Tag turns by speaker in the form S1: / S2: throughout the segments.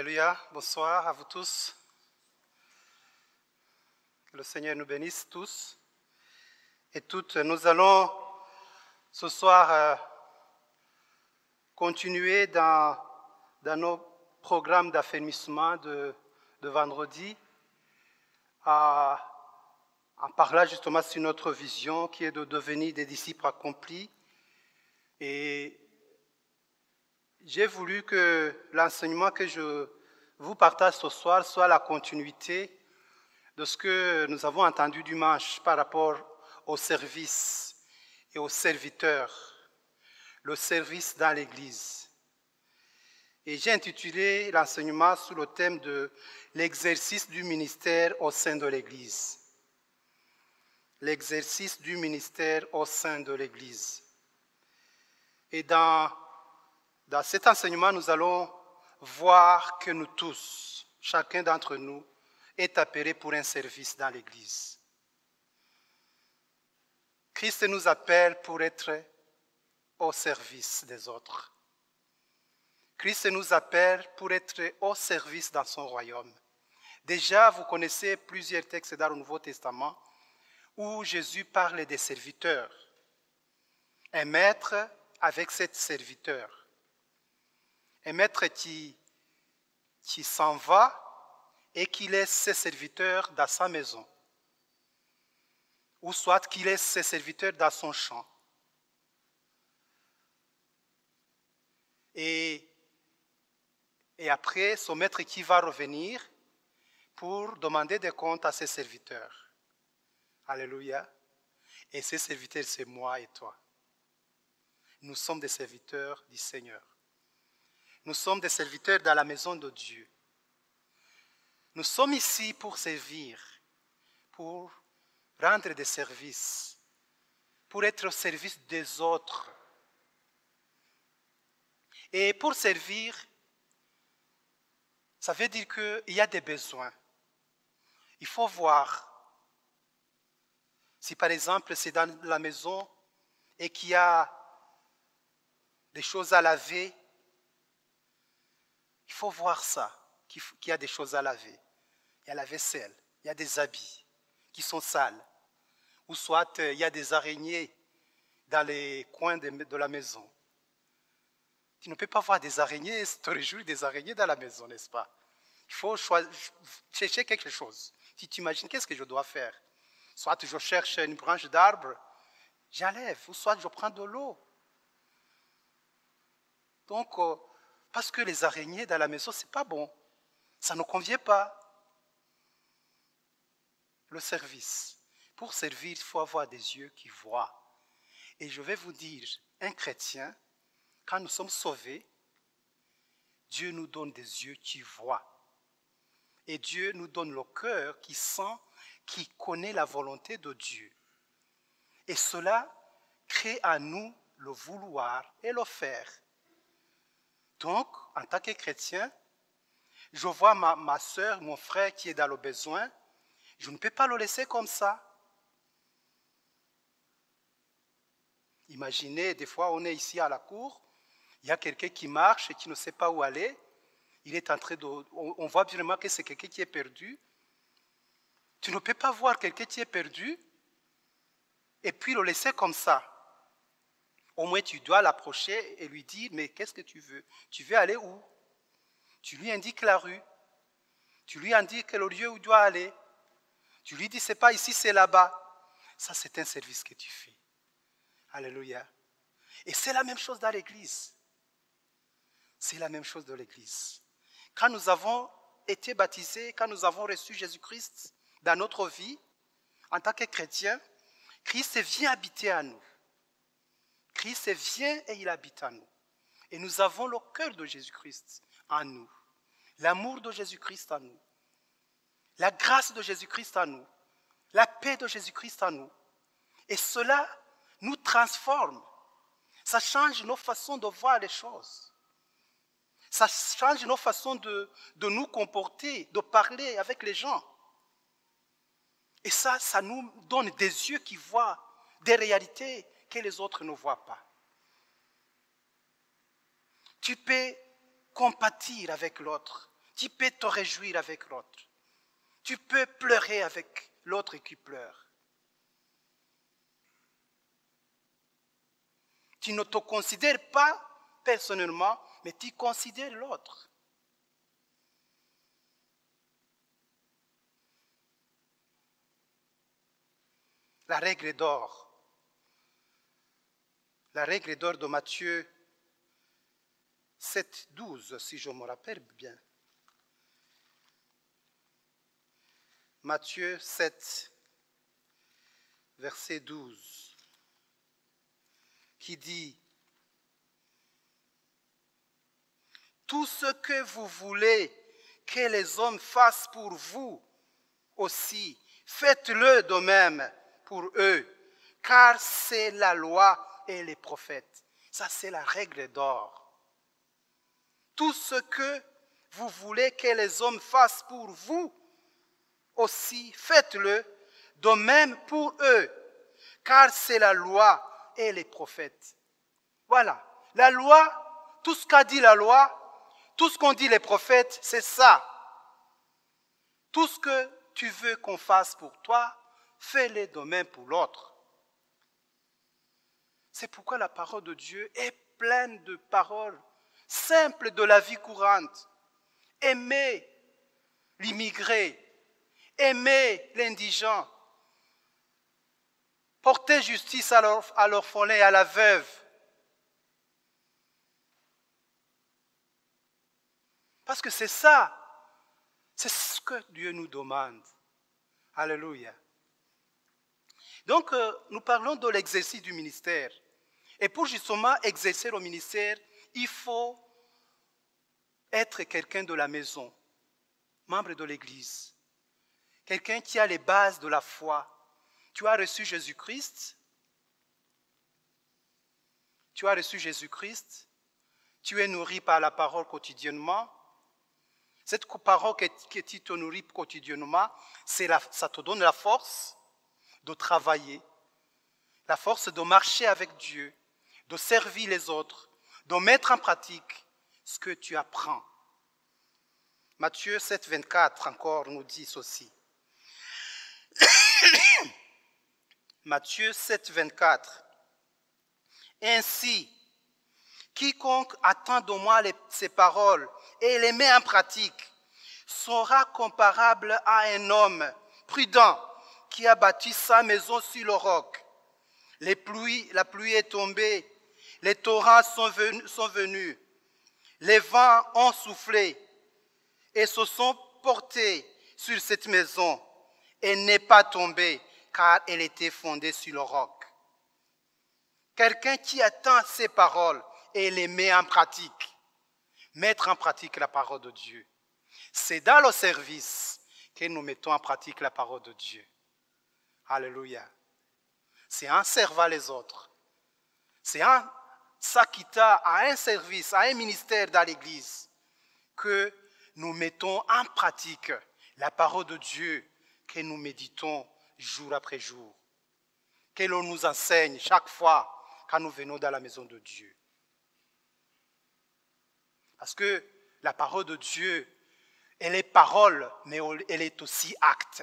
S1: Alléluia, bonsoir à vous tous. Que le Seigneur nous bénisse tous et toutes. Nous allons ce soir continuer dans nos programmes d'affermissement de vendredi en parlant justement sur notre vision qui est de devenir des disciples accomplis. Et j'ai voulu que l'enseignement que je vous partage ce soir soit la continuité de ce que nous avons entendu dimanche par rapport au service et aux serviteurs, le service dans l'Église. Et j'ai intitulé l'enseignement sous le thème de l'exercice du ministère au sein de l'Église. L'exercice du ministère au sein de l'Église. Et dans cet enseignement, nous allons voir que nous tous, chacun d'entre nous, est appelé pour un service dans l'Église. Christ nous appelle pour être au service des autres. Christ nous appelle pour être au service dans son royaume. Déjà, vous connaissez plusieurs textes dans le Nouveau Testament où Jésus parle des serviteurs. Un maître avec ses serviteurs. Un maître qui s'en va et qui laisse ses serviteurs dans sa maison. Ou soit qui laisse ses serviteurs dans son champ. Et après, son maître qui va revenir pour demander des comptes à ses serviteurs. Alléluia. Et ces serviteurs, c'est moi et toi. Nous sommes des serviteurs du Seigneur. Nous sommes des serviteurs dans la maison de Dieu. Nous sommes ici pour servir, pour rendre des services, pour être au service des autres. Et pour servir, ça veut dire qu'il y a des besoins. Il faut voir. Si par exemple c'est dans la maison et qu'il y a des choses à laver, il faut voir ça, qu'il y a des choses à laver. Il y a la vaisselle, il y a des habits qui sont sales. Ou soit il y a des araignées dans les coins de la maison. Tu ne peux pas voir des araignées et te réjouir des araignées dans la maison, n'est-ce pas? Il faut chercher quelque chose. Tu t'imagines, qu'est-ce que je dois faire? Soit je cherche une branche d'arbre, j'enlève, ou soit je prends de l'eau. Donc, parce que les araignées dans la maison, ce n'est pas bon. Ça ne convient pas. Le service. Pour servir, il faut avoir des yeux qui voient. Et je vais vous dire, un chrétien, quand nous sommes sauvés, Dieu nous donne des yeux qui voient. Et Dieu nous donne le cœur qui sent, qui connaît la volonté de Dieu. Et cela crée en nous le vouloir et le faire. Donc, en tant que chrétien, je vois ma soeur, mon frère qui est dans le besoin, je ne peux pas le laisser comme ça. Imaginez, des fois on est ici à la cour, il y a quelqu'un qui marche et qui ne sait pas où aller, il est en train on voit vraiment que c'est quelqu'un qui est perdu. Tu ne peux pas voir quelqu'un qui est perdu et puis le laisser comme ça. Au moins, tu dois l'approcher et lui dire, mais qu'est-ce que tu veux? Tu veux aller où? Tu lui indiques la rue. Tu lui indiques le lieu où il doit aller. Tu lui dis, c'est pas ici, c'est là-bas. Ça, c'est un service que tu fais. Alléluia. Et c'est la même chose dans l'Église. C'est la même chose dans l'Église. Quand nous avons été baptisés, quand nous avons reçu Jésus-Christ dans notre vie, en tant que chrétiens, Christ vient habiter à nous. Christ vient et il habite en nous. Et nous avons le cœur de Jésus-Christ en nous. L'amour de Jésus-Christ en nous. La grâce de Jésus-Christ en nous. La paix de Jésus-Christ en nous. Et cela nous transforme. Ça change nos façons de voir les choses. Ça change nos façons de nous comporter, de parler avec les gens. Et ça nous donne des yeux qui voient des réalités que les autres ne voient pas. Tu peux compatir avec l'autre. Tu peux te réjouir avec l'autre. Tu peux pleurer avec l'autre qui pleure. Tu ne te considères pas personnellement, mais tu considères l'autre. La règle d'or. La règle d'or de Matthieu 7, 12, si je me rappelle bien. Matthieu 7, verset 12, qui dit « Tout ce que vous voulez que les hommes fassent pour vous aussi, faites-le de même pour eux, car c'est la loi et les prophètes. » Ça, c'est la règle d'or. Tout ce que vous voulez que les hommes fassent pour vous aussi, faites-le de même pour eux, car c'est la loi et les prophètes. Voilà, la loi, tout ce qu'a dit la loi, tout ce qu'ont dit les prophètes, c'est ça. Tout ce que tu veux qu'on fasse pour toi, fais-le de même pour l'autre. C'est pourquoi la parole de Dieu est pleine de paroles simples de la vie courante. Aimer l'immigré, aimer l'indigent, porter justice à l'orphelin et à la veuve. Parce que c'est ça, c'est ce que Dieu nous demande. Alléluia. Donc, nous parlons de l'exercice du ministère. Et pour justement exercer le ministère, il faut être quelqu'un de la maison, membre de l'Église, quelqu'un qui a les bases de la foi. Tu as reçu Jésus-Christ, tu es nourri par la parole quotidiennement. Cette parole que tu te nourris quotidiennement, ça te donne la force de travailler, la force de marcher avec Dieu, de servir les autres, de mettre en pratique ce que tu apprends. Matthieu 7, 24 encore nous dit ceci. Matthieu 7, 24. Ainsi, quiconque attend de moi ces paroles et les met en pratique sera comparable à un homme prudent qui a bâti sa maison sur le roc. La pluie est tombée, les torrents sont venus, les vents ont soufflé et se sont portés sur cette maison et n'est pas tombée car elle était fondée sur le roc. Quelqu'un qui attend ces paroles et les met en pratique. Mettre en pratique la parole de Dieu. C'est dans le service que nous mettons en pratique la parole de Dieu. Alléluia. C'est en servant les autres. C'est en s'acquittant à un service, à un ministère dans l'Église que nous mettons en pratique la parole de Dieu que nous méditons jour après jour. Que l'on nous enseigne chaque fois quand nous venons dans la maison de Dieu. Parce que la parole de Dieu, elle est parole, mais elle est aussi acte.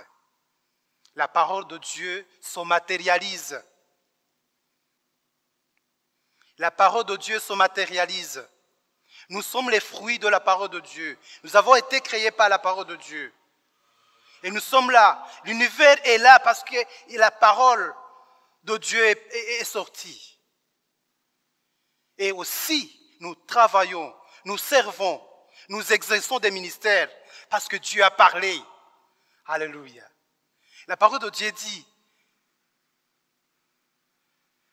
S1: La parole de Dieu se matérialise. La parole de Dieu se matérialise. Nous sommes les fruits de la parole de Dieu. Nous avons été créés par la parole de Dieu. Et nous sommes là. L'univers est là parce que la parole de Dieu est sortie. Et aussi, nous travaillons, nous servons, nous exerçons des ministères parce que Dieu a parlé. Alléluia. La parole de Dieu dit,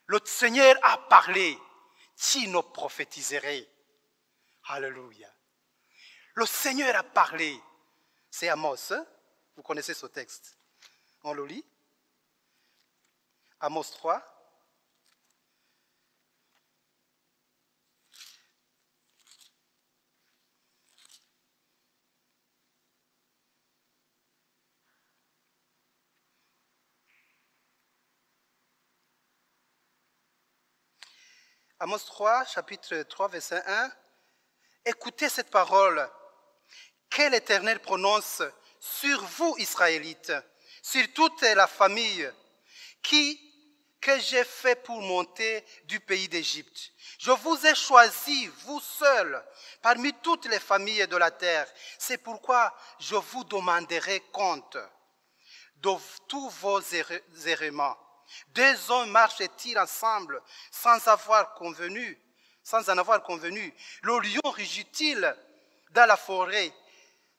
S1: le Seigneur a parlé, tu ne prophétiserais. Alléluia. Le Seigneur a parlé. C'est Amos, hein? Vous connaissez ce texte. On le lit. Amos 3. Amos 3, chapitre 3, verset 1. Écoutez cette parole. que l'Éternel prononce sur vous, Israélites, sur toute la famille que j'ai fait pour monter du pays d'Égypte. Je vous ai choisi, vous seuls, parmi toutes les familles de la terre. C'est pourquoi je vous demanderai compte de tous vos errements. Deux hommes marchent-ils ensemble sans en avoir convenu? Le lion rugit-il dans la forêt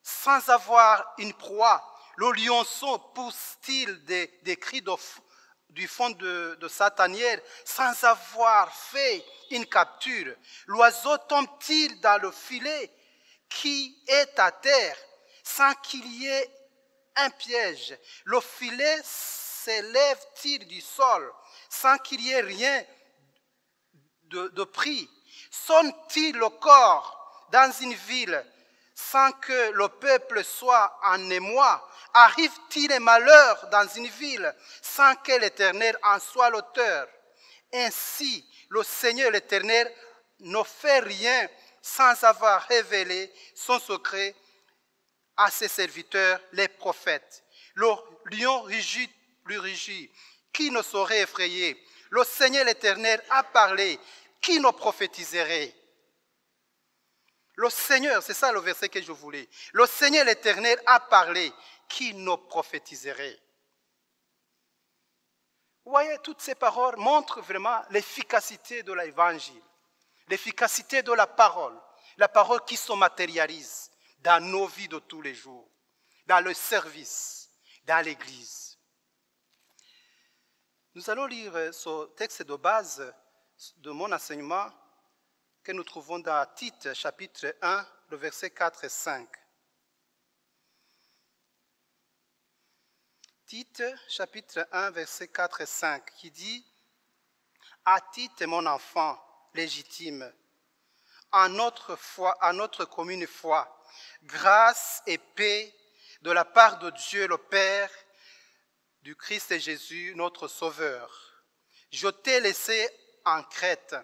S1: sans avoir une proie? Le lionceau pousse-t-il des cris du fond de sa tanière sans avoir fait une capture? L'oiseau tombe-t-il dans le filet qui est à terre sans qu'il y ait un piège? Le filet s'élève-t-il du sol sans qu'il y ait rien de pris? Sonne-t-il le corps dans une ville sans que le peuple soit en émoi? Arrive-t-il un malheur dans une ville sans que l'Éternel en soit l'auteur? Ainsi, le Seigneur l'Éternel ne fait rien sans avoir révélé son secret à ses serviteurs, les prophètes. Le lion rugit, qui ne saurait effrayer? Le Seigneur l'Éternel a parlé, qui ne prophétiserait? Le Seigneur, c'est ça le verset que je voulais. Le Seigneur l'Éternel a parlé, qui ne prophétiserait? Vous voyez, toutes ces paroles montrent vraiment l'efficacité de l'évangile, l'efficacité de la parole qui se matérialise dans nos vies de tous les jours, dans le service, dans l'Église. Nous allons lire ce texte de base de mon enseignement que nous trouvons dans Tite, chapitre 1, le verset 4 et 5. Tite, chapitre 1, verset 4 et 5, qui dit « À Tite, mon enfant légitime, à notre commune foi, grâce et paix de la part de Dieu le Père, du Christ Jésus, notre Sauveur. Je t'ai laissé en Crète,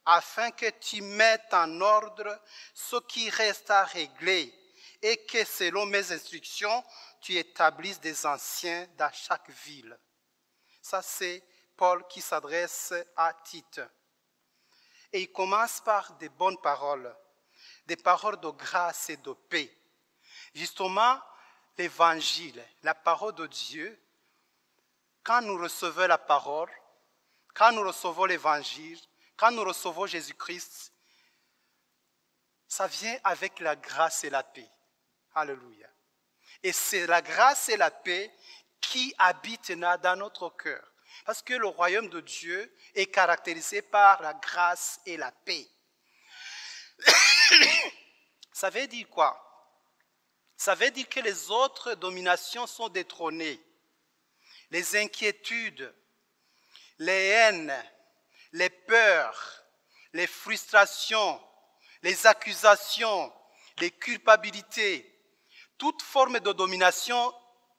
S1: afin que tu mettes en ordre ce qui reste à régler et que, selon mes instructions, tu établisses des anciens dans chaque ville. » Ça, c'est Paul qui s'adresse à Tite. Et il commence par des bonnes paroles, des paroles de grâce et de paix. Justement, l'évangile, la parole de Dieu, quand nous recevons la parole, quand nous recevons l'évangile, quand nous recevons Jésus-Christ, ça vient avec la grâce et la paix. Alléluia. Et c'est la grâce et la paix qui habitent dans notre cœur. Parce que le royaume de Dieu est caractérisé par la grâce et la paix. Ça veut dire quoi? Ça veut dire que les autres dominations sont détrônées. Les inquiétudes, les haines, les peurs, les frustrations, les accusations, les culpabilités, toute forme de domination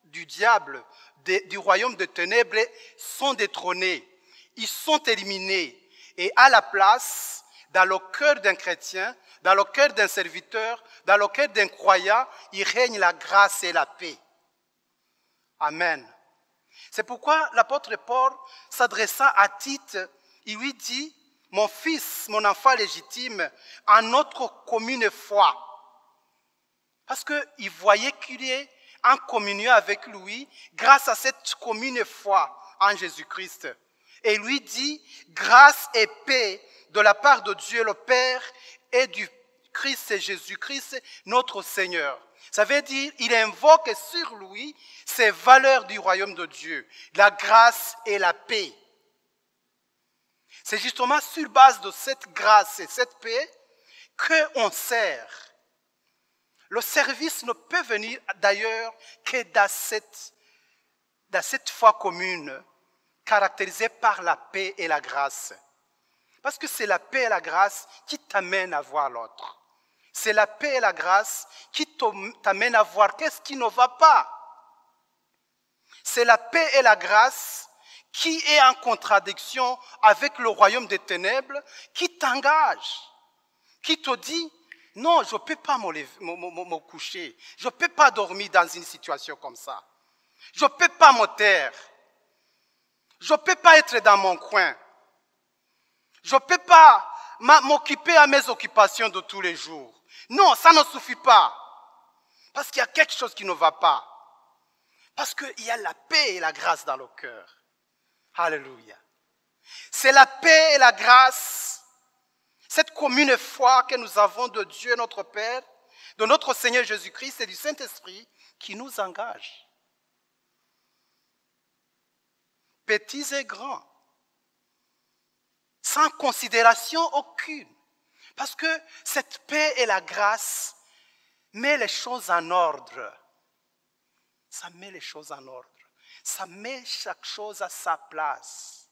S1: du diable, du royaume des ténèbres sont détrônés. Ils sont éliminés. Et à la place, dans le cœur d'un chrétien, dans le cœur d'un serviteur, dans le cœur d'un croyant, il règne la grâce et la paix. Amen. C'est pourquoi l'apôtre Paul, s'adressant à Tite, il lui dit, « Mon fils, mon enfant légitime, en notre commune foi. » Parce qu'il voyait qu'il est en communion avec lui grâce à cette commune foi en Jésus-Christ. Et il lui dit, « Grâce et paix de la part de Dieu le Père et du Christ Jésus-Christ, notre Seigneur. » Ça veut dire qu'il invoque sur lui ces valeurs du royaume de Dieu, la grâce et la paix. C'est justement sur base de cette grâce et cette paix qu'on sert. Le service ne peut venir d'ailleurs que dans cette foi commune, caractérisée par la paix et la grâce. Parce que c'est la paix et la grâce qui t'amènent à voir l'autre. C'est la paix et la grâce qui t'amènent à voir qu'est-ce qui ne va pas. C'est la paix et la grâce qui est en contradiction avec le royaume des ténèbres, qui t'engage, qui te dit, Non, je ne peux pas me coucher. Je ne peux pas dormir dans une situation comme ça. Je ne peux pas me taire. Je ne peux pas être dans mon coin. Je ne peux pas m'occuper à mes occupations de tous les jours. Non, ça ne suffit pas. Parce qu'il y a quelque chose qui ne va pas. Parce qu'il y a la paix et la grâce dans le cœur. Alléluia. C'est la paix et la grâce, cette commune foi que nous avons de Dieu notre Père, de notre Seigneur Jésus-Christ et du Saint-Esprit qui nous engage. Petits et grands, sans considération aucune. Parce que cette paix et la grâce met les choses en ordre. Ça met les choses en ordre. Ça met chaque chose à sa place.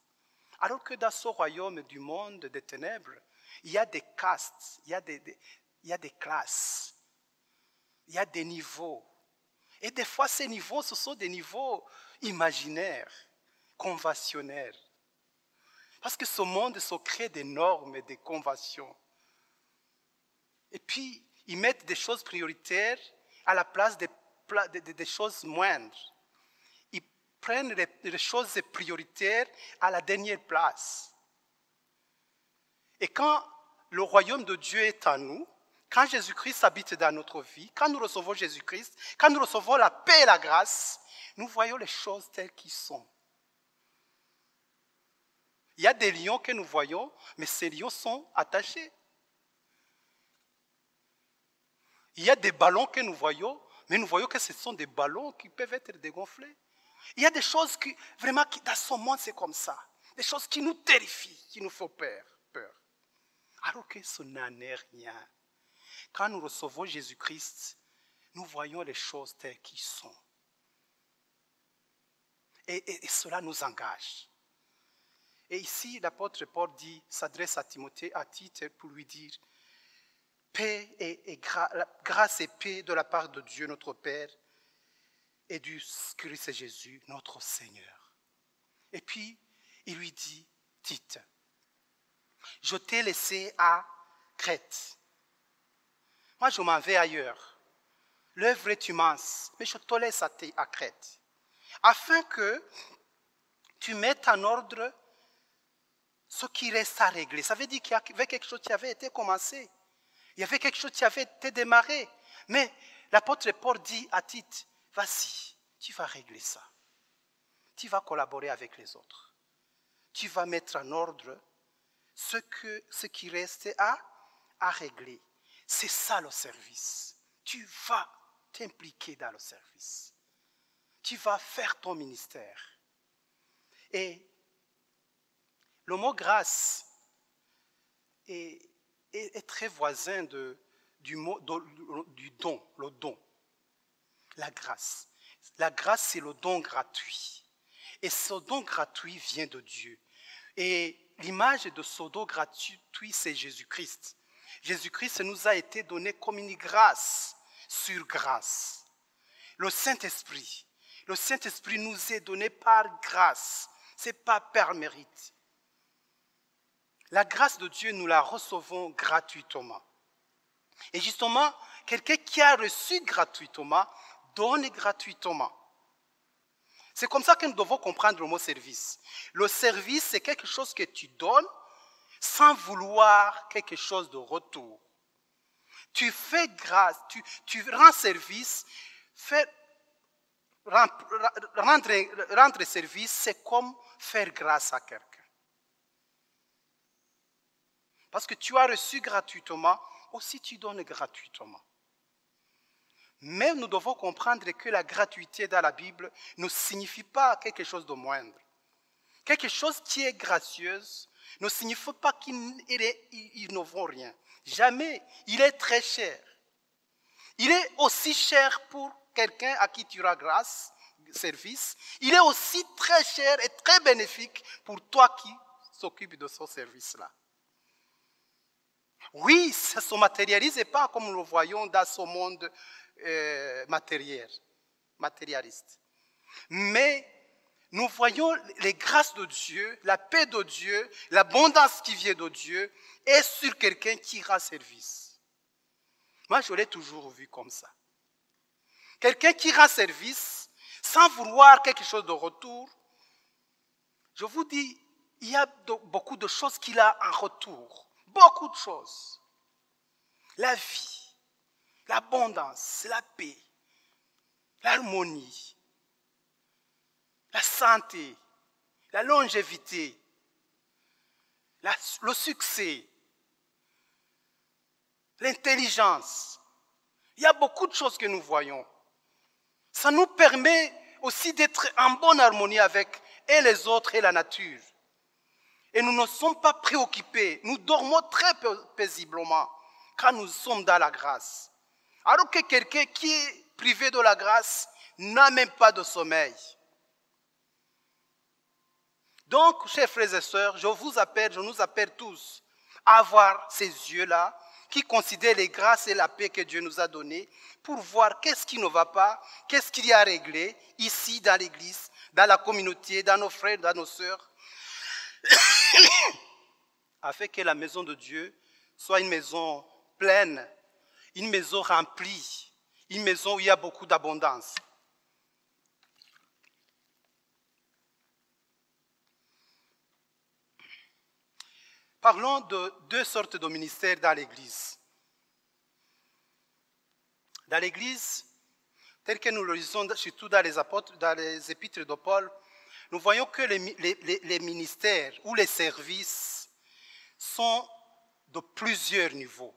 S1: Alors que dans ce royaume du monde des ténèbres, il y a des castes, il y a des classes, il y a des niveaux. Et des fois, ces niveaux, ce sont des niveaux imaginaires, conventionnels. Parce que ce monde se crée des normes et des conventions. Et puis, ils mettent des choses prioritaires à la place des choses moindres. Ils prennent les choses prioritaires à la dernière place. Et quand le royaume de Dieu est en nous, quand Jésus-Christ habite dans notre vie, quand nous recevons Jésus-Christ, quand nous recevons la paix et la grâce, nous voyons les choses telles qu'elles sont. Il y a des lions que nous voyons, mais ces lions sont attachés. Il y a des ballons que nous voyons, mais nous voyons que ce sont des ballons qui peuvent être dégonflés. Il y a des choses qui, vraiment, dans ce monde, c'est comme ça. Des choses qui nous terrifient, qui nous font peur. Alors que ce n'en est rien. Quand nous recevons Jésus-Christ, nous voyons les choses telles qu'elles sont. Et cela nous engage. Et ici, l'apôtre Paul s'adresse à Timothée, à Tite, pour lui dire paix grâce et paix de la part de Dieu, notre Père, et du Christ Jésus, notre Seigneur. Et puis, il lui dit, Tite, je t'ai laissé à Crète. Moi, je m'en vais ailleurs. L'œuvre est immense, mais je te laisse à Crète, afin que tu mettes en ordre ce qui reste à régler. Ça veut dire qu'il y avait quelque chose qui avait été commencé. Il y avait quelque chose qui avait été démarré. Mais l'apôtre Paul dit à Tite, vas-y, tu vas régler ça. Tu vas collaborer avec les autres. Tu vas mettre en ordre ce qui reste à régler. C'est ça le service. Tu vas t'impliquer dans le service. Tu vas faire ton ministère. Et le mot grâce est très voisin du don, le don. La grâce. La grâce, c'est le don gratuit. Et ce don gratuit vient de Dieu. Et l'image de ce don gratuit, c'est Jésus-Christ. Jésus-Christ nous a été donné comme une grâce sur grâce. Le Saint-Esprit nous est donné par grâce. Ce n'est pas par mérite. La grâce de Dieu, nous la recevons gratuitement. Et justement, quelqu'un qui a reçu gratuitement, donne gratuitement. C'est comme ça que nous devons comprendre le mot service. Le service, c'est quelque chose que tu donnes sans vouloir quelque chose de retour. Tu fais grâce, tu rends service, rendre service, c'est comme faire grâce à quelqu'un. Parce que tu as reçu gratuitement, aussi tu donnes gratuitement. Mais nous devons comprendre que la gratuité dans la Bible ne signifie pas quelque chose de moindre. Quelque chose qui est gracieuse ne signifie pas qu'il ne vaut rien. Jamais. Il est très cher. Il est aussi cher pour quelqu'un à qui tu rends grâce, service. Il est aussi très cher et très bénéfique pour toi qui s'occupe de ce service-là. Oui, ça ne se matérialise pas comme nous le voyons dans ce monde matérialiste. Mais nous voyons les grâces de Dieu, la paix de Dieu, l'abondance qui vient de Dieu est sur quelqu'un qui rend service. Moi, je l'ai toujours vu comme ça. Quelqu'un qui rend service sans vouloir quelque chose de retour, je vous dis, il y a beaucoup de choses qu'il a en retour. Beaucoup de choses. La vie, l'abondance, la paix, l'harmonie, la santé, la longévité, le succès, l'intelligence. Il y a beaucoup de choses que nous voyons. Ça nous permet aussi d'être en bonne harmonie avec et les autres et la nature. Et nous ne sommes pas préoccupés. Nous dormons très paisiblement quand nous sommes dans la grâce. Alors que quelqu'un qui est privé de la grâce n'a même pas de sommeil. Donc, chers frères et sœurs, je nous appelle tous à avoir ces yeux-là qui considèrent les grâces et la paix que Dieu nous a données pour voir qu'est-ce qui ne va pas, qu'est-ce qu'il y a à régler ici dans l'église, dans la communauté, dans nos frères, dans nos sœurs, afin que la maison de Dieu soit une maison pleine, une maison remplie, une maison où il y a beaucoup d'abondance. Parlons de deux sortes de ministères dans l'Église. Dans l'Église, tel que nous le lisons surtout dans les épîtres de Paul, nous voyons que les ministères ou les services sont de plusieurs niveaux.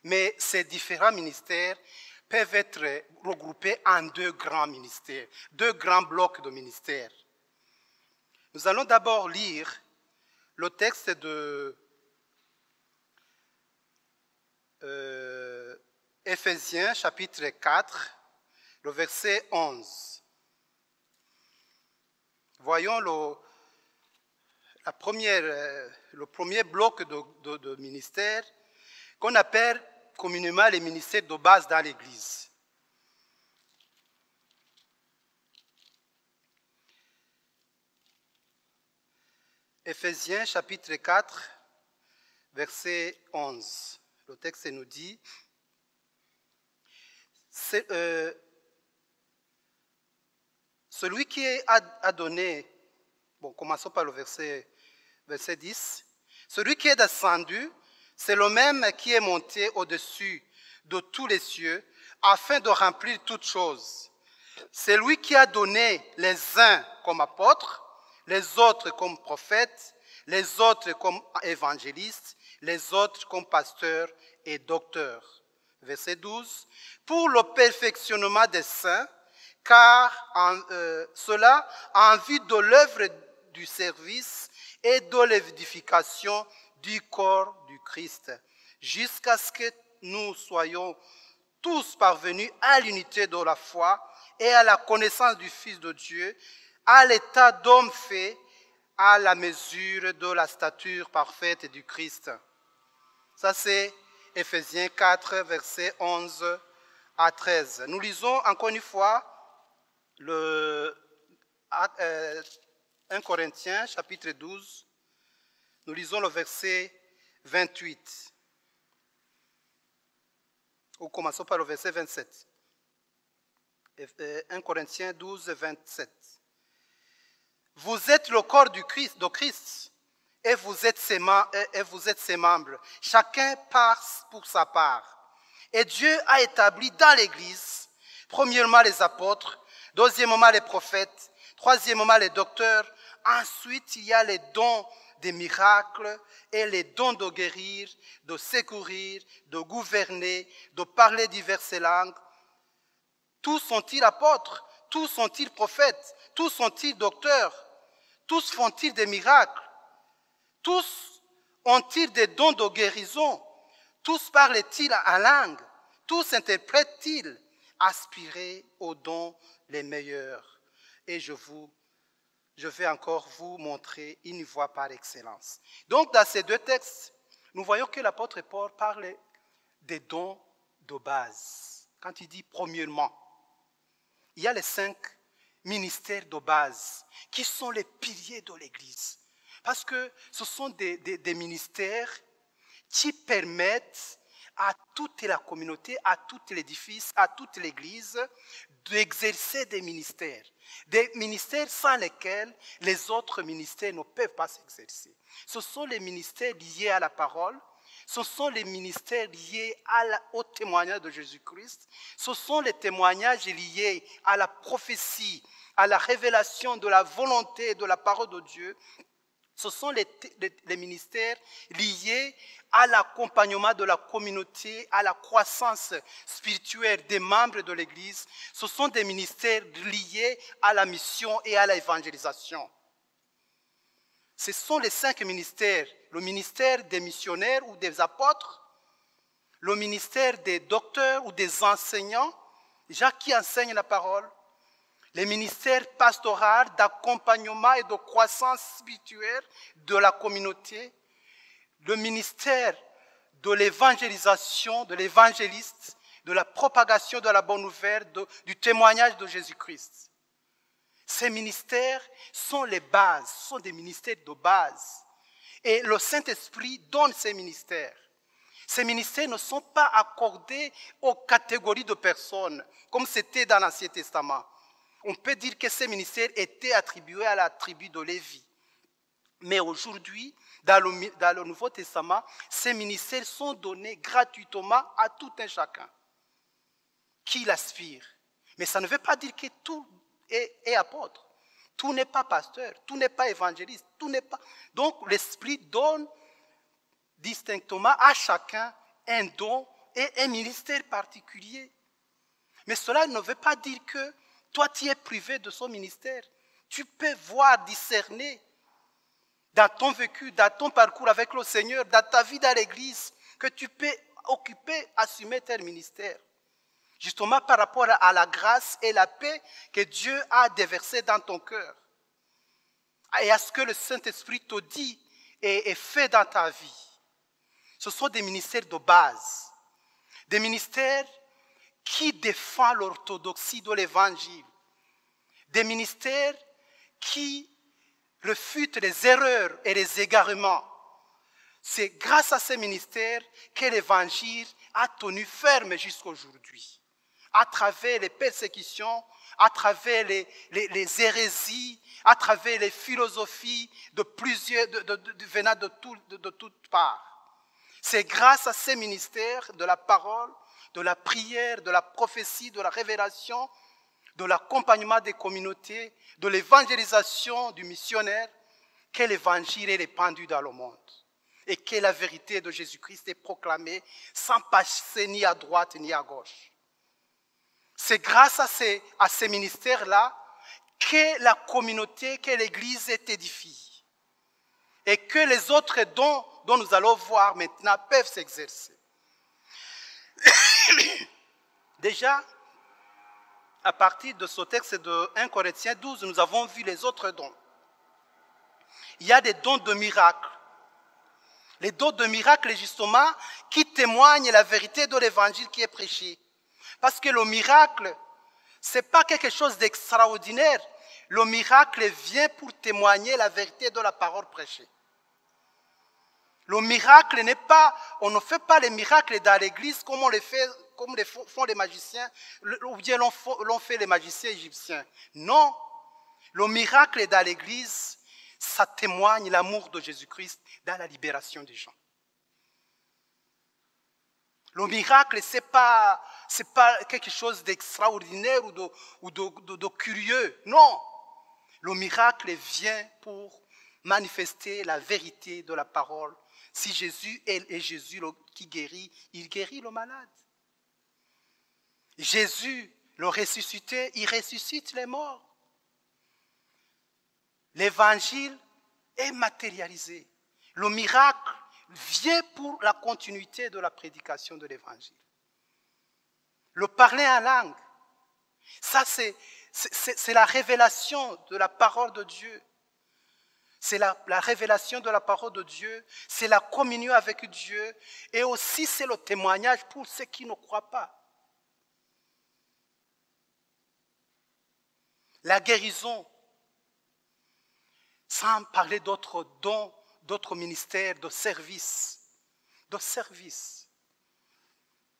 S1: Mais ces différents ministères peuvent être regroupés en deux grands ministères, deux grands blocs de ministères. Nous allons d'abord lire le texte de Éphésiens chapitre 4, le verset 11. Voyons le premier bloc de ministères qu'on appelle communément les ministères de base dans l'Église. Éphésiens chapitre 4, verset 11. Le texte nous dit, celui qui a donné, commençons par le verset 10, celui qui est descendu, c'est le même qui est monté au-dessus de tous les cieux, afin de remplir toutes choses. C'est lui qui a donné les uns comme apôtres, les autres comme prophètes, les autres comme évangélistes, les autres comme pasteurs et docteurs. Verset 12. Pour le perfectionnement des saints, car cela en vue de l'œuvre du service et de l'édification du corps du Christ, jusqu'à ce que nous soyons tous parvenus à l'unité de la foi et à la connaissance du Fils de Dieu, à l'état d'homme fait, à la mesure de la stature parfaite du Christ. Ça, c'est Éphésiens 4, versets 11 à 13. Nous lisons encore une fois le 1 Corinthiens, chapitre 12. Nous lisons le verset 28. Ou commençons par le verset 27. 1 Corinthiens 12, 27. Vous êtes le corps de Christ et vous êtes ses membres. Chacun part pour sa part. Et Dieu a établi dans l'Église, premièrement les apôtres, deuxièmement les prophètes, troisièmement les docteurs. Ensuite, il y a les dons des miracles et les dons de guérir, de secourir, de gouverner, de parler diverses langues. Tous sont-ils apôtres? Tous sont-ils prophètes? Tous sont-ils docteurs? Tous font-ils des miracles? Tous ont-ils des dons de guérison? Tous parlent-ils en langue? Tous interprètent-ils? Aspirez aux dons les meilleurs. Et je vais encore vous montrer une voie par excellence. Donc, dans ces deux textes, nous voyons que l'apôtre Paul parle des dons de base. Quand il dit premièrement, il y a les 5 ministères de base qui sont les piliers de l'Église. Parce que ce sont des ministères qui permettent à toute la communauté, à tout l'édifice, à toute l'Église, d'exercer des ministères sans lesquels les autres ministères ne peuvent pas s'exercer. Ce sont les ministères liés à la parole, ce sont les ministères liés au témoignage de Jésus-Christ, ce sont les témoignages liés à la prophétie, à la révélation de la volonté de la parole de Dieu. Ce sont les ministères liés à l'accompagnement de la communauté, à la croissance spirituelle des membres de l'Église. Ce sont des ministères liés à la mission et à l'évangélisation. Ce sont les 5 ministères, le ministère des missionnaires ou des apôtres, le ministère des docteurs ou des enseignants, gens qui enseignent la parole, les ministères pastoraux d'accompagnement et de croissance spirituelle de la communauté, le ministère de l'évangélisation, de l'évangéliste, de la propagation de la bonne nouvelle, du témoignage de Jésus-Christ. Ces ministères sont les bases, sont des ministères de base. Et le Saint-Esprit donne ces ministères. Ces ministères ne sont pas accordés aux catégories de personnes, comme c'était dans l'Ancien Testament. On peut dire que ces ministères étaient attribués à la tribu de Lévi. Mais aujourd'hui, dans le Nouveau Testament, ces ministères sont donnés gratuitement à tout un chacun qui l'aspire. Mais ça ne veut pas dire que tout est apôtre. Tout n'est pas pasteur, tout n'est pas évangéliste, tout n'est pas... Donc l'Esprit donne distinctement à chacun un don et un ministère particulier. Mais cela ne veut pas dire que toi, tu es privé de son ministère. Tu peux voir, discerner dans ton vécu, dans ton parcours avec le Seigneur, dans ta vie dans l'Église, que tu peux occuper, assumer tel ministère. Justement par rapport à la grâce et la paix que Dieu a déversée dans ton cœur. Et à ce que le Saint-Esprit te dit et fait dans ta vie. Ce sont des ministères de base. Des ministères qui défendent l'orthodoxie de l'Évangile. Des ministères qui refutent les erreurs et les égarements. C'est grâce à ces ministères que l'Évangile a tenu ferme jusqu'à aujourd'hui. À travers les persécutions, à travers les hérésies, à travers les philosophies venant de toutes parts. C'est grâce à ces ministères de la parole, de la prière, de la prophétie, de la révélation, de l'accompagnement des communautés, de l'évangélisation du missionnaire, que l'évangile est répandu dans le monde et que la vérité de Jésus-Christ est proclamée sans passer ni à droite ni à gauche. C'est grâce à ces ministères-là que la communauté, que l'Église est édifiée et que les autres dons dont nous allons voir maintenant peuvent s'exercer. Déjà, à partir de ce texte de 1 Corinthiens 12, nous avons vu les autres dons. Il y a des dons de miracles. Les dons de miracles, justement, qui témoignent la vérité de l'évangile qui est prêché. Parce que le miracle, ce n'est pas quelque chose d'extraordinaire. Le miracle vient pour témoigner la vérité de la parole prêchée. Le miracle n'est pas, on ne fait pas les miracles dans l'église comme on les fait, comme les font les magiciens, ou bien l'ont fait les magiciens égyptiens. Non, le miracle dans l'église, ça témoigne l'amour de Jésus-Christ dans la libération des gens. Le miracle, ce n'est pas quelque chose d'extraordinaire ou de curieux. Non, le miracle vient pour manifester la vérité de la parole. Si Jésus est Jésus qui guérit, il guérit le malade. Jésus, le ressuscité, il ressuscite les morts. L'évangile est matérialisé. Le miracle vient pour la continuité de la prédication de l'évangile. Le parler en langue, ça c'est la révélation de la parole de Dieu. C'est la révélation de la parole de Dieu, c'est la communion avec Dieu et aussi c'est le témoignage pour ceux qui ne croient pas. La guérison, sans parler d'autres dons, d'autres ministères, de services.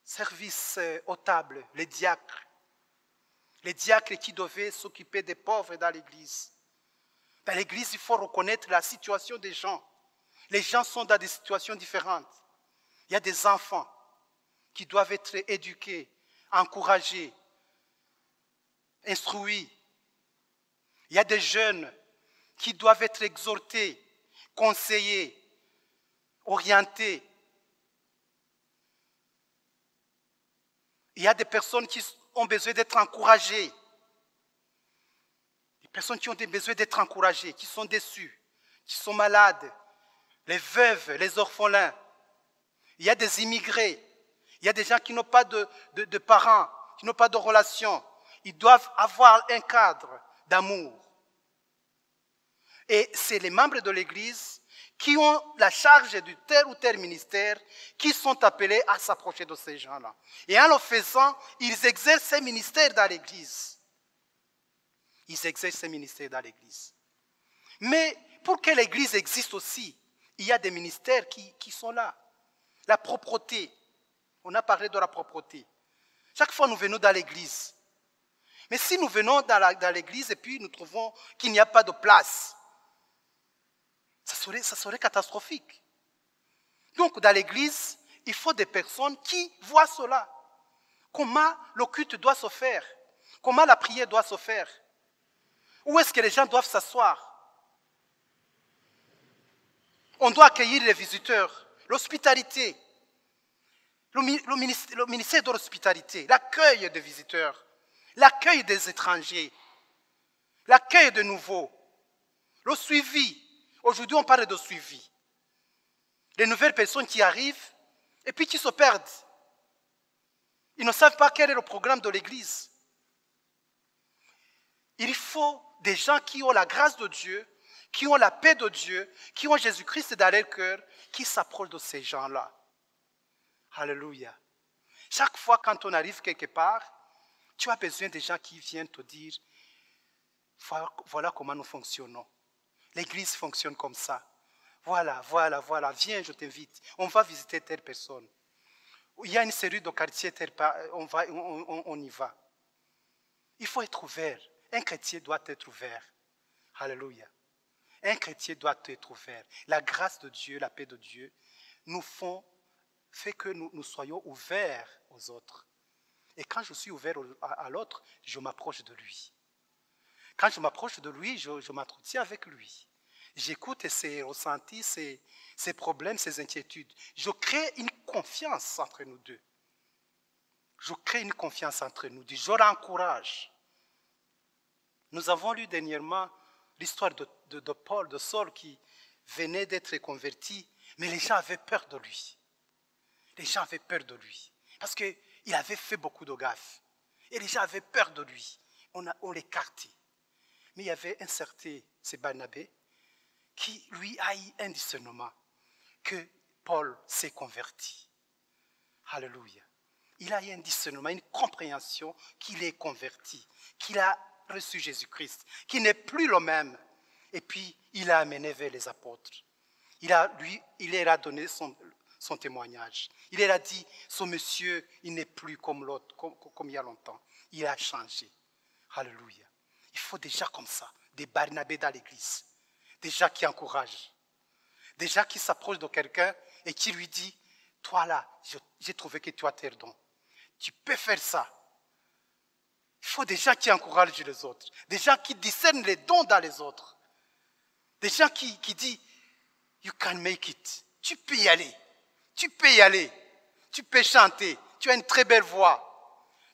S1: service aux tables, les diacres. Les diacres qui devaient s'occuper des pauvres dans l'église. Dans l'église, il faut reconnaître la situation des gens. Les gens sont dans des situations différentes. Il y a des enfants qui doivent être éduqués, encouragés, instruits. Il y a des jeunes qui doivent être exhortés, conseillés, orientés. Il y a des personnes qui ont besoin d'être encouragées. Des personnes qui ont besoin d'être encouragées, qui sont déçues, qui sont malades, les veuves, les orphelins. Il y a des immigrés. Il y a des gens qui n'ont pas de parents, qui n'ont pas de relations. Ils doivent avoir un cadre d'amour. Et c'est les membres de l'Église qui ont la charge de tel ou tel ministère qui sont appelés à s'approcher de ces gens-là. Et en le faisant, ils exercent ces ministères dans l'Église. Ils exercent ces ministères dans l'Église. Mais pour que l'Église existe aussi, il y a des ministères qui sont là. La propreté. On a parlé de la propreté. Chaque fois, nous venons dans l'Église. Mais si nous venons dans l'Église et puis nous trouvons qu'il n'y a pas de place, ça serait catastrophique. Donc, dans l'Église, il faut des personnes qui voient cela. Comment le culte doit se faire. Comment la prière doit se faire. Où est-ce que les gens doivent s'asseoir. On doit accueillir les visiteurs. L'hospitalité. Le ministère de l'hospitalité. L'accueil des visiteurs. L'accueil des étrangers. L'accueil de nouveaux. Le suivi. Aujourd'hui, on parle de suivi. Les nouvelles personnes qui arrivent et puis qui se perdent. Ils ne savent pas quel est le programme de l'Église. Il faut des gens qui ont la grâce de Dieu, qui ont la paix de Dieu, qui ont Jésus-Christ dans leur cœur, qui s'approchent de ces gens-là. Alléluia. Chaque fois quand on arrive quelque part, tu as besoin des gens qui viennent te dire, voilà comment nous fonctionnons. L'Église fonctionne comme ça. Voilà, viens, je t'invite. On va visiter telle personne. Il y a une série de quartiers, on y va. Il faut être ouvert. Un chrétien doit être ouvert. Alléluia. Un chrétien doit être ouvert. La grâce de Dieu, la paix de Dieu, fait que nous soyons ouverts aux autres. Et quand je suis ouvert à l'autre, je m'approche de lui. Quand je m'approche de lui, je m'entretiens avec lui. J'écoute ses ressentis, ses problèmes, ses inquiétudes. Je crée une confiance entre nous deux. Je crée une confiance entre nous deux. Je l'encourage. Nous avons lu dernièrement l'histoire de Paul, de Saul qui venait d'être converti, mais les gens avaient peur de lui. Les gens avaient peur de lui parce qu'il avait fait beaucoup de gaffes. Et les gens avaient peur de lui. On l'écartait. Mais il y avait un certain, c'est Barnabé, qui lui a eu un discernement que Paul s'est converti. Alléluia. Il a eu un discernement, une compréhension qu'il est converti, qu'il a reçu Jésus-Christ, qu'il n'est plus le même. Et puis, il a amené vers les apôtres. Il leur a donné son témoignage. Il leur a dit, ce monsieur, il n'est plus comme l'autre, comme il y a longtemps. Il a changé. Alléluia. Il faut des gens comme ça, des Barnabés dans l'église. Des gens qui encouragent. Des gens qui s'approchent de quelqu'un et qui lui dit, toi là, j'ai trouvé que tu as tes dons. Tu peux faire ça. Il faut des gens qui encouragent les autres. Des gens qui discernent les dons dans les autres. Des gens qui disent, you can make it. Tu peux y aller. Tu peux y aller. Tu peux chanter. Tu as une très belle voix.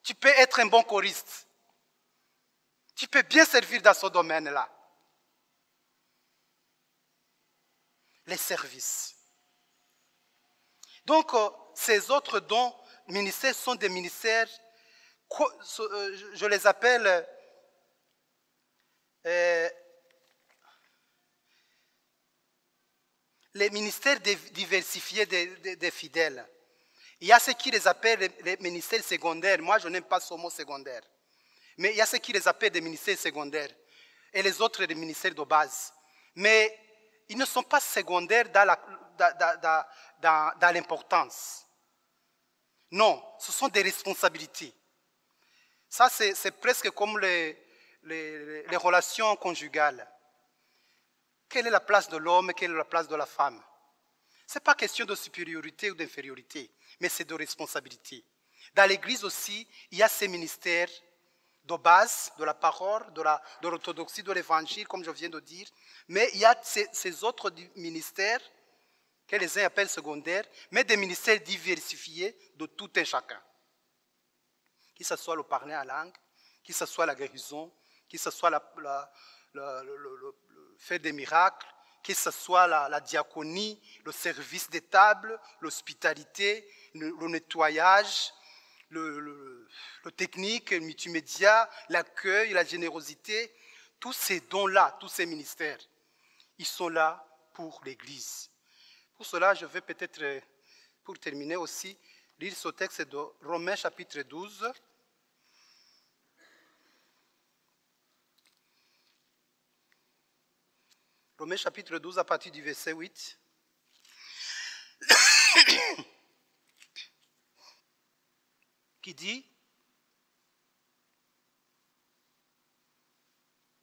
S1: Tu peux être un bon choriste. Tu peux bien servir dans ce domaine-là. Les services. Donc, ces autres dons, ministères, sont des ministères, je les appelle les ministères diversifiés des fidèles. Il y a ceux qui les appellent les ministères secondaires. Moi, je n'aime pas ce mot secondaire. Mais il y a ceux qui les appellent des ministères secondaires. Et les autres, des ministères de base. Mais ils ne sont pas secondaires dans l'importance. Non, ce sont des responsabilités. Ça, c'est presque comme les relations conjugales. Quelle est la place de l'homme et quelle est la place de la femme? Ce n'est pas question de supériorité ou d'infériorité, mais c'est de responsabilité. Dans l'Église aussi, il y a ces ministères de base, de la parole, de l'orthodoxie, de l'évangile, comme je viens de dire, mais il y a ces autres ministères que les uns appellent secondaires, mais des ministères diversifiés de tout un chacun. Que ce soit le parler en langue, que ce soit la guérison, que ce soit le faire des miracles, que ce soit la diaconie, le service des tables, l'hospitalité, le nettoyage, le technique, le multimédia, l'accueil, la générosité, tous ces dons-là, tous ces ministères, ils sont là pour l'Église. Pour cela, je vais peut-être, pour terminer aussi, lire ce texte de Romains chapitre 12. Romains chapitre 12 à partir du verset 8. Qui dit,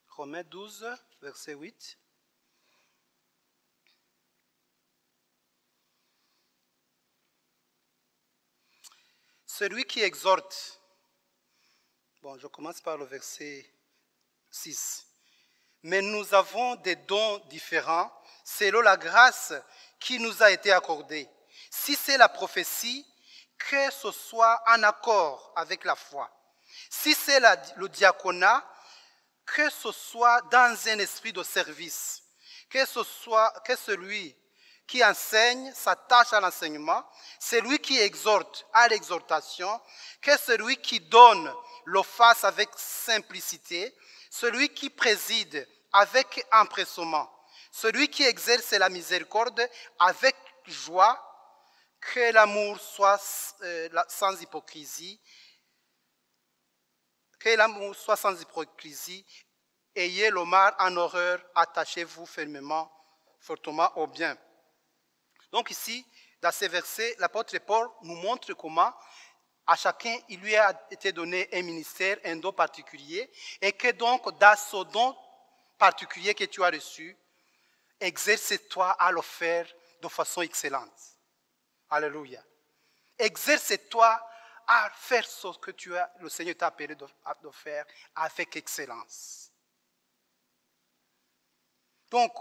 S1: Romains 12, verset 8. Celui qui exhorte, bon, je commence par le verset 6. Mais nous avons des dons différents selon la grâce qui nous a été accordée. Si c'est la prophétie, que ce soit en accord avec la foi. Si c'est le diaconat, que ce soit dans un esprit de service. Que celui qui enseigne s'attache à l'enseignement, celui qui exhorte à l'exhortation, que celui qui donne l'offense avec simplicité, celui qui préside avec empressement, celui qui exerce la miséricorde avec joie, que l'amour soit sans hypocrisie, ayez le mal en horreur, attachez-vous fortement au bien. Donc ici, dans ces versets, l'apôtre Paul nous montre comment à chacun, il lui a été donné un ministère, un don particulier, et que donc, dans ce don particulier que tu as reçu, exerce-toi à le faire de façon excellente. Alléluia. Exerce-toi à faire ce que le Seigneur t'a appelé de faire avec excellence. Donc,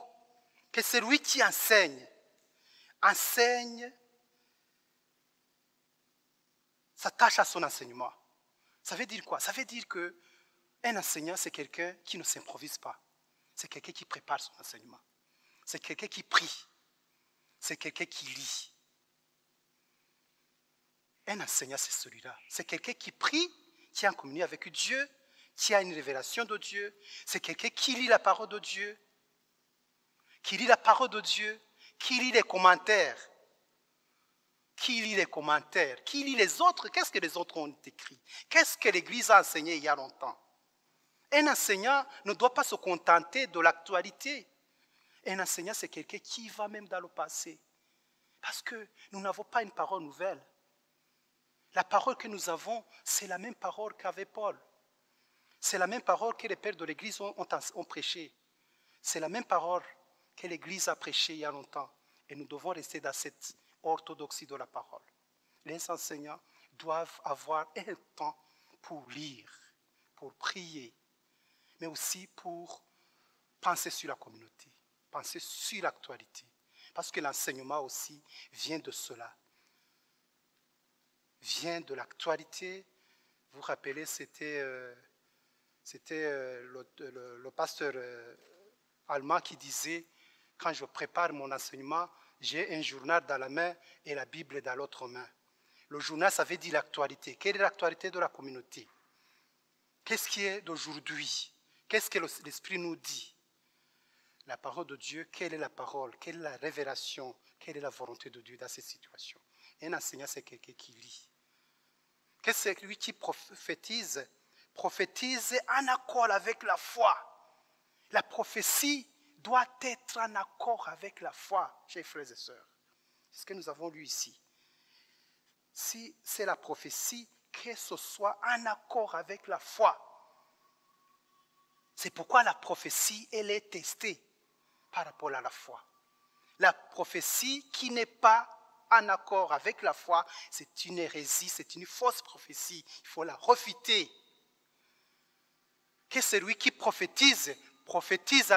S1: que celui qui enseigne, s'attache à son enseignement. Ça veut dire quoi? Ça veut dire qu'un enseignant, c'est quelqu'un qui ne s'improvise pas. C'est quelqu'un qui prépare son enseignement. C'est quelqu'un qui prie. C'est quelqu'un qui lit. Un enseignant, c'est celui-là. C'est quelqu'un qui prie, qui est en communion avec Dieu, qui a une révélation de Dieu. C'est quelqu'un qui lit la parole de Dieu, qui lit les commentaires. Qui lit les autres? Qu'est-ce que les autres ont écrit? Qu'est-ce que l'Église a enseigné il y a longtemps? Un enseignant ne doit pas se contenter de l'actualité. Un enseignant, c'est quelqu'un qui va même dans le passé. Parce que nous n'avons pas une parole nouvelle. La parole que nous avons, c'est la même parole qu'avait Paul. C'est la même parole que les pères de l'Église ont prêché. C'est la même parole que l'Église a prêchée il y a longtemps. Et nous devons rester dans cette orthodoxie de la parole. Les enseignants doivent avoir un temps pour lire, pour prier, mais aussi pour penser sur la communauté, penser sur l'actualité. Parce que l'enseignement aussi vient de cela. Vient de l'actualité. Vous vous rappelez, c'était le pasteur allemand qui disait, quand je prépare mon enseignement, j'ai un journal dans la main et la Bible dans l'autre main. Le journal, ça veut dire l'actualité. Quelle est l'actualité de la communauté? Qu'est-ce qui est d'aujourd'hui? Qu'est-ce que l'Esprit nous dit? La parole de Dieu, quelle est la parole? Quelle est la révélation? Quelle est la volonté de Dieu dans ces situations? Un enseignant, c'est quelqu'un qui lit. Qu'est-ce que c'est lui qui prophétise? Prophétise en accord avec la foi. La prophétie doit être en accord avec la foi, chers frères et sœurs. C'est ce que nous avons lu ici. si c'est la prophétie, que ce soit en accord avec la foi. C'est pourquoi la prophétie, elle est testée par rapport à la foi. La prophétie qui n'est pas en accord avec la foi, c'est une hérésie, c'est une fausse prophétie. Il faut la refuter. Que celui qui prophétise, prophétise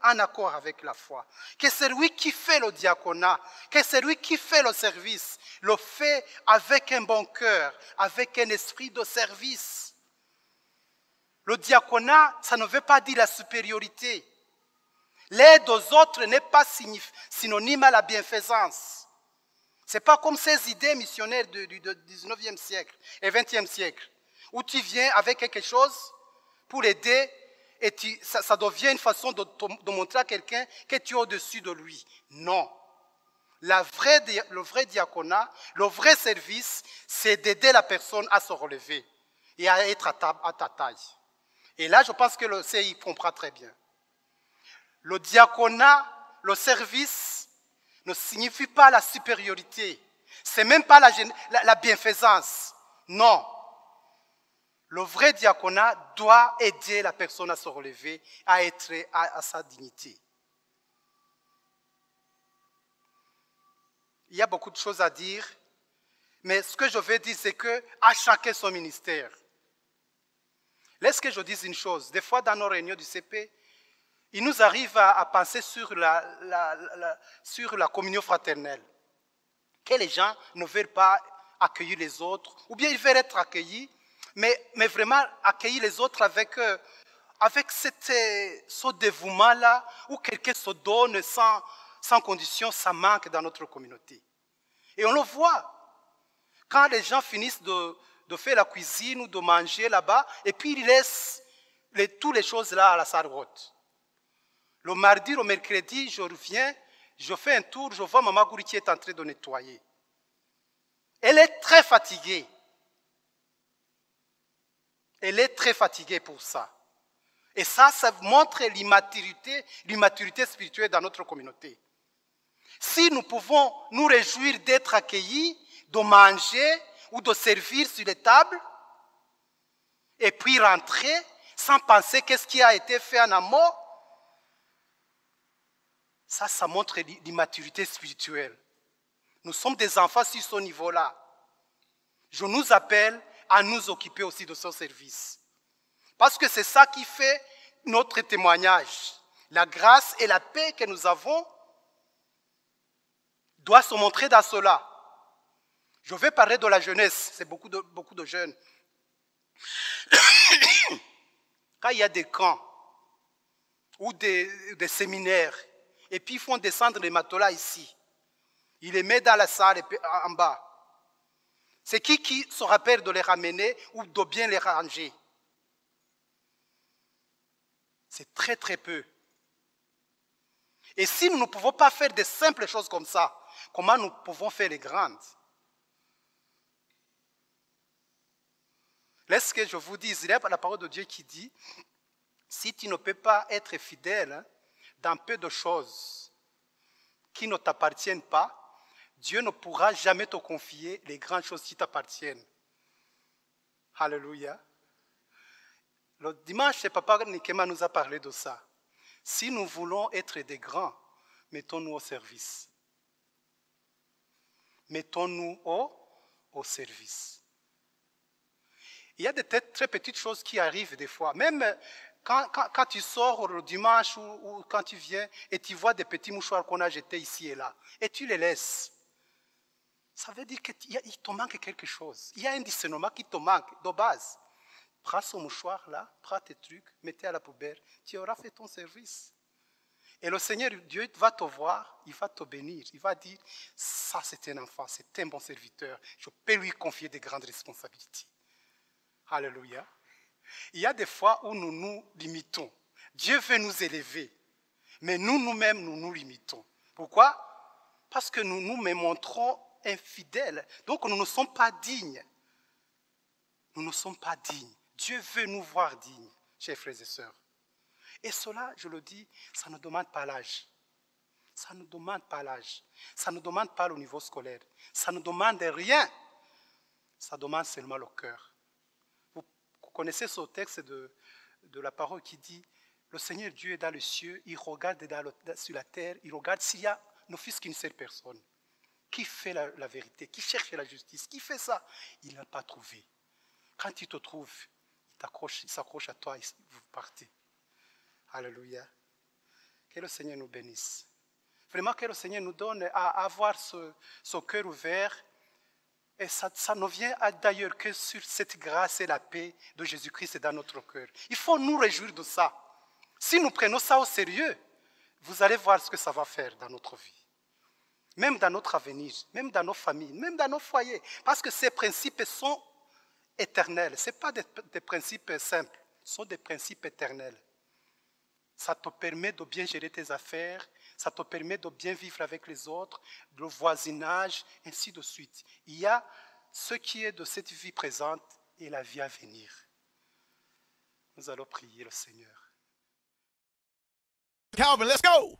S1: en accord avec la foi. Que celui qui fait le diaconat, que celui qui fait le service, le fait avec un bon cœur, avec un esprit de service. Le diaconat, ça ne veut pas dire la supériorité. L'aide aux autres n'est pas synonyme à la bienfaisance. Ce n'est pas comme ces idées missionnaires du 19e siècle et 20e siècle, où tu viens avec quelque chose pour l'aider et ça devient une façon de montrer à quelqu'un que tu es au-dessus de lui. Non. Le vrai diaconat, le vrai service, c'est d'aider la personne à se relever et à être à ta taille. Et là, je pense que le CI comprend très bien. Le diaconat, le service, ne signifie pas la supériorité. Ce n'est même pas la bienfaisance. Non. Le vrai diaconat doit aider la personne à se relever, à être à sa dignité. Il y a beaucoup de choses à dire, mais ce que je veux dire, c'est qu'à chacun son ministère. Laisse que je dise une chose. Des fois, dans nos réunions du CP, il nous arrive à penser sur la communion fraternelle. Que les gens ne veulent pas accueillir les autres, ou bien ils veulent être accueillis, mais vraiment accueillir les autres avec ce dévouement-là, où quelqu'un se donne sans condition, ça manque dans notre communauté. Et on le voit. Quand les gens finissent de faire la cuisine ou de manger là-bas, et puis ils laissent toutes les choses là à la salle haute. Le mardi, le mercredi, je reviens, je fais un tour, je vois Maman Gouri qui est en train de nettoyer. Elle est très fatiguée. Elle est très fatiguée pour ça. Et ça montre l'immaturité spirituelle dans notre communauté. Si nous pouvons nous réjouir d'être accueillis, de manger ou de servir sur les tables, et puis rentrer sans penser qu'est-ce qui a été fait en amont, ça montre l'immaturité spirituelle. Nous sommes des enfants sur ce niveau-là. Je nous appelle à nous occuper aussi de ce service. Parce que c'est ça qui fait notre témoignage. La grâce et la paix que nous avons doivent se montrer dans cela. Je vais parler de la jeunesse, c'est beaucoup de jeunes. Quand il y a des camps ou des séminaires, et puis ils font descendre les matelas ici, ils les mettent dans la salle en bas. C'est qui se rappelle de les ramener ou de bien les ranger? C'est très très peu. Et si nous ne pouvons pas faire de simples choses comme ça, comment nous pouvons faire les grandes? Laisse que je vous dise, il y a la parole de Dieu qui dit, si tu ne peux pas être fidèle dans peu de choses qui ne t'appartiennent pas, Dieu ne pourra jamais te confier les grandes choses qui t'appartiennent. Alléluia. Le dimanche, Papa Nikema nous a parlé de ça. Si nous voulons être des grands, mettons-nous au service. Mettons-nous au service. Il y a des très petites choses qui arrivent des fois. Même quand tu sors le dimanche ou quand tu viens et tu vois des petits mouchoirs qu'on a jetés ici et là, et tu les laisses. Ça veut dire qu'il te manque quelque chose. Il y a un discernement qui te manque de base. Prends ce mouchoir là, prends tes trucs, mettez à la poubelle, tu auras fait ton service. Et le Seigneur Dieu va te voir, il va te bénir, il va dire, ça c'est un enfant, c'est un bon serviteur, je peux lui confier de grandes responsabilités. Alléluia. Il y a des fois où nous nous limitons. Dieu veut nous élever, mais nous-mêmes, nous nous limitons. Pourquoi? Parce que nous nous montrons infidèles. Donc nous ne sommes pas dignes. Nous ne sommes pas dignes. Dieu veut nous voir dignes, chers frères et sœurs. Et cela, je le dis, ça ne demande pas l'âge. Ça ne demande pas l'âge. Ça ne demande pas le niveau scolaire. Ça ne demande rien. Ça demande seulement le cœur. Vous connaissez ce texte de la parole qui dit, le Seigneur Dieu est dans les cieux, il regarde sur la terre, il regarde s'il y a ne fût-ce qu'une seule personne. Qui fait la vérité, qui cherche la justice, qui fait ça? Il n'a pas trouvé. Quand il te trouve, il s'accroche à toi et vous partez. Alléluia. Que le Seigneur nous bénisse. Vraiment que le Seigneur nous donne à avoir ce cœur ouvert. Et ça ne vient d'ailleurs que sur cette grâce et la paix de Jésus-Christ dans notre cœur. Il faut nous réjouir de ça. Si nous prenons ça au sérieux, vous allez voir ce que ça va faire dans notre vie. Même dans notre avenir, même dans nos familles, même dans nos foyers. Parce que ces principes sont éternels. Ce ne sont pas des principes simples, ce sont des principes éternels. Ça te permet de bien gérer tes affaires, ça te permet de bien vivre avec les autres, le voisinage, ainsi de suite. Il y a ce qui est de cette vie présente et la vie à venir. Nous allons prier le Seigneur.
S2: Calvin, let's go!